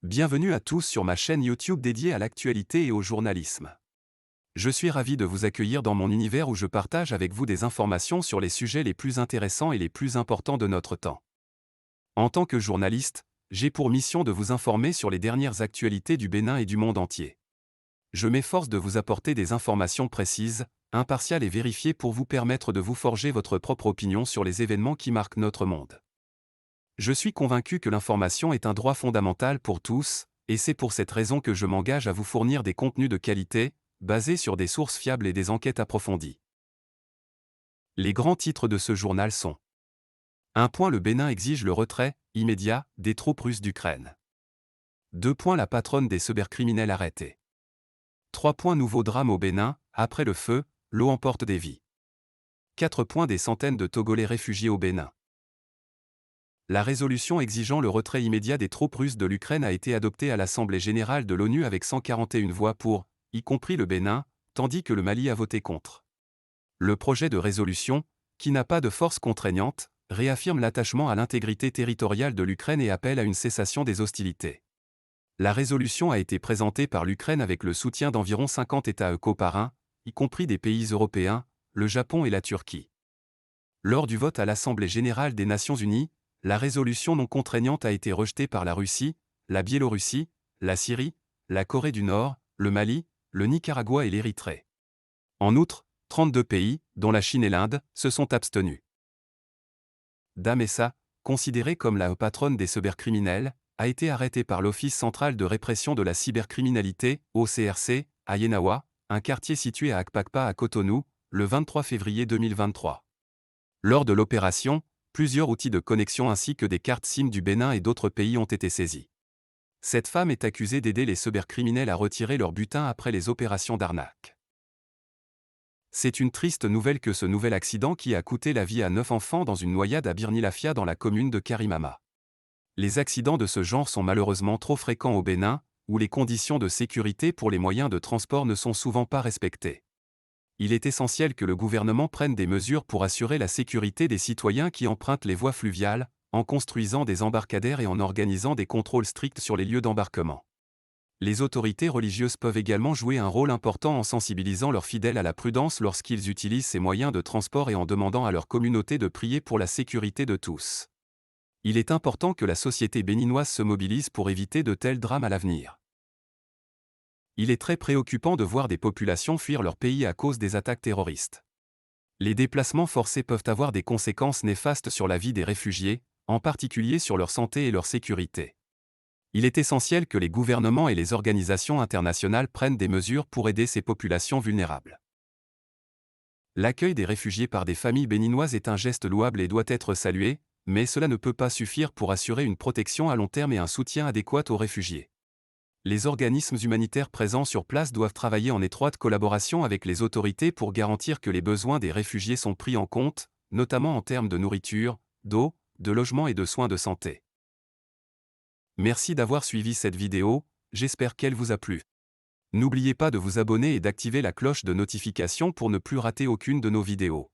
Bienvenue à tous sur ma chaîne YouTube dédiée à l'actualité et au journalisme. Je suis ravi de vous accueillir dans mon univers où je partage avec vous des informations sur les sujets les plus intéressants et les plus importants de notre temps. En tant que journaliste, j'ai pour mission de vous informer sur les dernières actualités du Bénin et du monde entier. Je m'efforce de vous apporter des informations précises, impartiales et vérifiées pour vous permettre de vous forger votre propre opinion sur les événements qui marquent notre monde. Je suis convaincu que l'information est un droit fondamental pour tous, et c'est pour cette raison que je m'engage à vous fournir des contenus de qualité, basés sur des sources fiables et des enquêtes approfondies. Les grands titres de ce journal sont: 1. Le Bénin exige le retrait, immédiat, des troupes russes d'Ukraine. 2. La patronne des cybercriminels arrêtée. 3. Nouveau drame au Bénin, après le feu, l'eau emporte des vies. 4. Des centaines de Togolais réfugiés au Bénin. La résolution exigeant le retrait immédiat des troupes russes de l'Ukraine a été adoptée à l'Assemblée générale de l'ONU avec 141 voix pour, y compris le Bénin, tandis que le Mali a voté contre. Le projet de résolution, qui n'a pas de force contraignante, réaffirme l'attachement à l'intégrité territoriale de l'Ukraine et appelle à une cessation des hostilités. La résolution a été présentée par l'Ukraine avec le soutien d'environ 50 États coparrains, y compris des pays européens, le Japon et la Turquie. Lors du vote à l'Assemblée générale des Nations unies, la résolution non contraignante a été rejetée par la Russie, la Biélorussie, la Syrie, la Corée du Nord, le Mali, le Nicaragua et l'Érythrée. En outre, 32 pays, dont la Chine et l'Inde, se sont abstenus. Dame Essa, considérée comme la patronne des cybercriminels, a été arrêtée par l'Office central de répression de la cybercriminalité, OCRC, à Yenawa, un quartier situé à Akpakpa à Cotonou, le 23 février 2023. Lors de l'opération, plusieurs outils de connexion ainsi que des cartes SIM du Bénin et d'autres pays ont été saisis. Cette femme est accusée d'aider les cybercriminels à retirer leur butin après les opérations d'arnaque. C'est une triste nouvelle que ce nouvel accident qui a coûté la vie à 9 enfants dans une noyade à Birnilafia dans la commune de Karimama. Les accidents de ce genre sont malheureusement trop fréquents au Bénin, où les conditions de sécurité pour les moyens de transport ne sont souvent pas respectées. Il est essentiel que le gouvernement prenne des mesures pour assurer la sécurité des citoyens qui empruntent les voies fluviales, en construisant des embarcadères et en organisant des contrôles stricts sur les lieux d'embarquement. Les autorités religieuses peuvent également jouer un rôle important en sensibilisant leurs fidèles à la prudence lorsqu'ils utilisent ces moyens de transport et en demandant à leur communauté de prier pour la sécurité de tous. Il est important que la société béninoise se mobilise pour éviter de tels drames à l'avenir. Il est très préoccupant de voir des populations fuir leur pays à cause des attaques terroristes. Les déplacements forcés peuvent avoir des conséquences néfastes sur la vie des réfugiés, en particulier sur leur santé et leur sécurité. Il est essentiel que les gouvernements et les organisations internationales prennent des mesures pour aider ces populations vulnérables. L'accueil des réfugiés par des familles béninoises est un geste louable et doit être salué, mais cela ne peut pas suffire pour assurer une protection à long terme et un soutien adéquat aux réfugiés. Les organismes humanitaires présents sur place doivent travailler en étroite collaboration avec les autorités pour garantir que les besoins des réfugiés sont pris en compte, notamment en termes de nourriture, d'eau, de logement et de soins de santé. Merci d'avoir suivi cette vidéo, j'espère qu'elle vous a plu. N'oubliez pas de vous abonner et d'activer la cloche de notification pour ne plus rater aucune de nos vidéos.